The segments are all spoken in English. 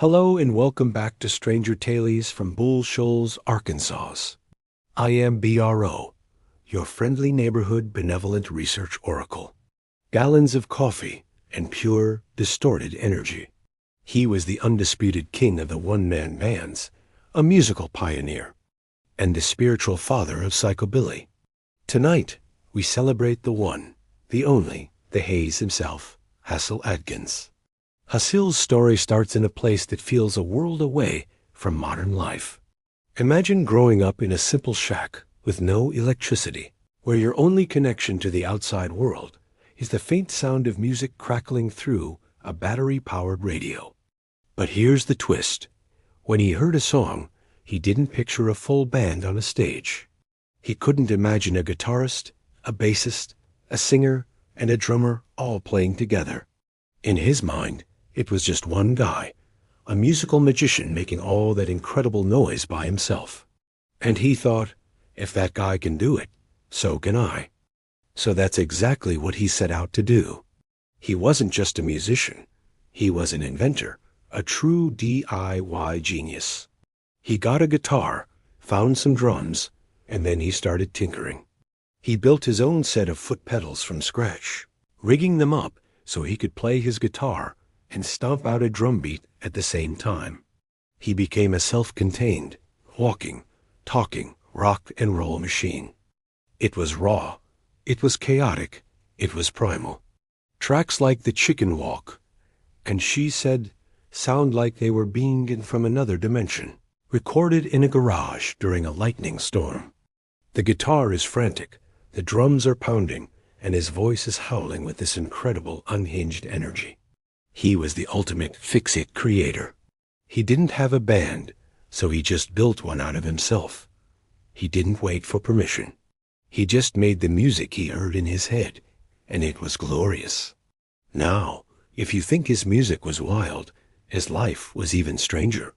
Hello and welcome back to Stranger Tales from Bull Shoals, Arkansas. I am BRO, your friendly neighborhood benevolent research oracle. Gallons of coffee and pure, distorted energy. He was the undisputed king of the one-man bands, a musical pioneer, and the spiritual father of psychobilly. Tonight, we celebrate the one, the only, the Hayes himself, Hasil Adkins. Hasil's story starts in a place that feels a world away from modern life. Imagine growing up in a simple shack with no electricity, where your only connection to the outside world is the faint sound of music crackling through a battery-powered radio. But here's the twist. When he heard a song, he didn't picture a full band on a stage. He couldn't imagine a guitarist, a bassist, a singer, and a drummer all playing together. In his mind, it was just one guy, a musical magician making all that incredible noise by himself. And he thought, if that guy can do it, so can I. So that's exactly what he set out to do. He wasn't just a musician. He was an inventor, a true DIY genius. He got a guitar, found some drums, and then he started tinkering. He built his own set of foot pedals from scratch, rigging them up so he could play his guitar and stomp out a drum beat at the same time. He became a self-contained, walking, talking, rock and roll machine. It was raw, it was chaotic, it was primal. Tracks like The Chicken Walk and She Said sound like they were beamed in from another dimension, recorded in a garage during a lightning storm. The guitar is frantic, the drums are pounding, and his voice is howling with this incredible unhinged energy. He was the ultimate fix-it creator. He didn't have a band, so he just built one out of himself. He didn't wait for permission. He just made the music he heard in his head, and it was glorious. Now, if you think his music was wild, his life was even stranger.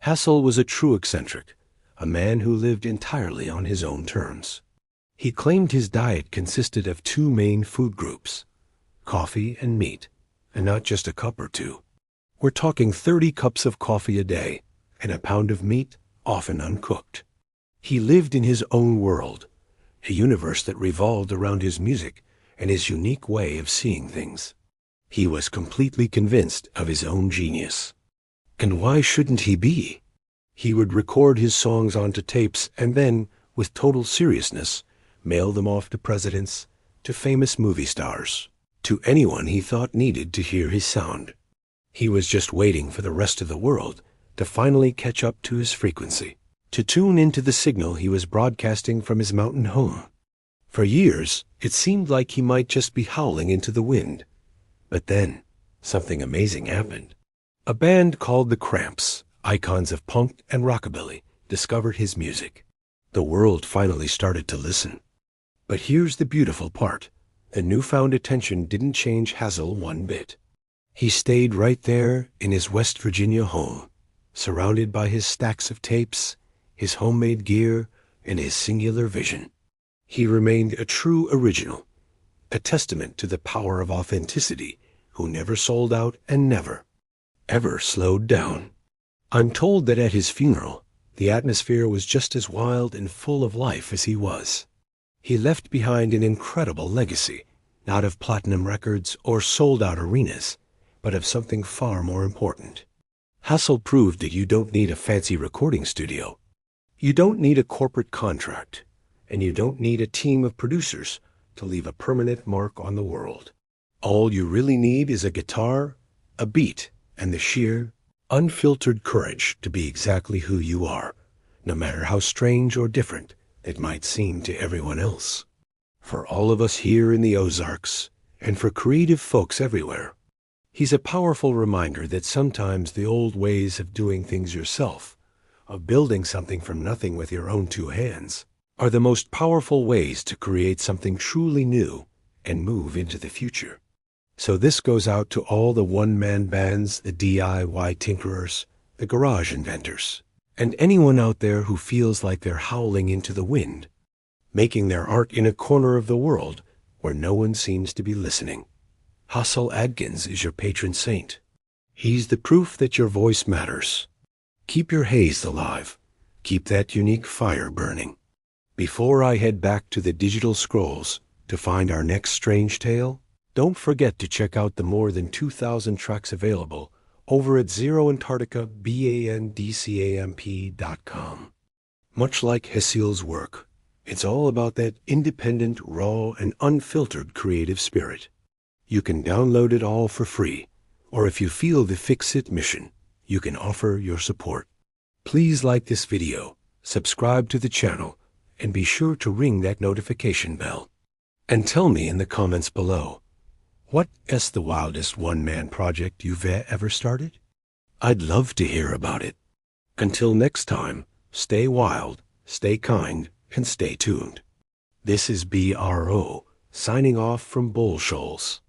Hasil was a true eccentric, a man who lived entirely on his own terms. He claimed his diet consisted of two main food groups, coffee and meat, and not just a cup or two. We're talking 30 cups of coffee a day and a pound of meat, often uncooked. He lived in his own world, a universe that revolved around his music and his unique way of seeing things. He was completely convinced of his own genius. And why shouldn't he be? He would record his songs onto tapes and then, with total seriousness, mail them off to presidents, to famous movie stars, to anyone he thought needed to hear his sound. He was just waiting for the rest of the world to finally catch up to his frequency, to tune into the signal he was broadcasting from his mountain home. For years, it seemed like he might just be howling into the wind. But then, something amazing happened. A band called the Cramps, icons of punk and rockabilly, discovered his music. The world finally started to listen. But here's the beautiful part. The newfound attention didn't change Hasil one bit. He stayed right there in his West Virginia home, surrounded by his stacks of tapes, his homemade gear, and his singular vision. He remained a true original, a testament to the power of authenticity, who never sold out and never, ever slowed down. I'm told that at his funeral, the atmosphere was just as wild and full of life as he was. He left behind an incredible legacy, not of platinum records or sold-out arenas, but of something far more important. Hasil proved that you don't need a fancy recording studio. You don't need a corporate contract, and you don't need a team of producers to leave a permanent mark on the world. All you really need is a guitar, a beat, and the sheer, unfiltered courage to be exactly who you are, no matter how strange or different it might seem to everyone else. For all of us here in the Ozarks, and for creative folks everywhere, he's a powerful reminder that sometimes the old ways of doing things yourself, of building something from nothing with your own two hands, are the most powerful ways to create something truly new and move into the future. So this goes out to all the one-man bands, the DIY tinkerers, the garage inventors, and anyone out there who feels like they're howling into the wind, making their art in a corner of the world where no one seems to be listening. Hasil Adkins is your patron saint. He's the proof that your voice matters. Keep your haze alive. Keep that unique fire burning. Before I head back to the digital scrolls to find our next strange tale, don't forget to check out the more than 2,000 tracks available over at zeroantarcticabandcamp.com. Much like Hasil's work, it's all about that independent, raw, and unfiltered creative spirit. You can download it all for free, or if you feel the Fix-It mission, you can offer your support. Please like this video, subscribe to the channel, and be sure to ring that notification bell. And tell me in the comments below, what is the wildest one-man project you've ever started? I'd love to hear about it. Until next time, stay wild, stay kind, and stay tuned. This is BRO, signing off from Bull Shoals.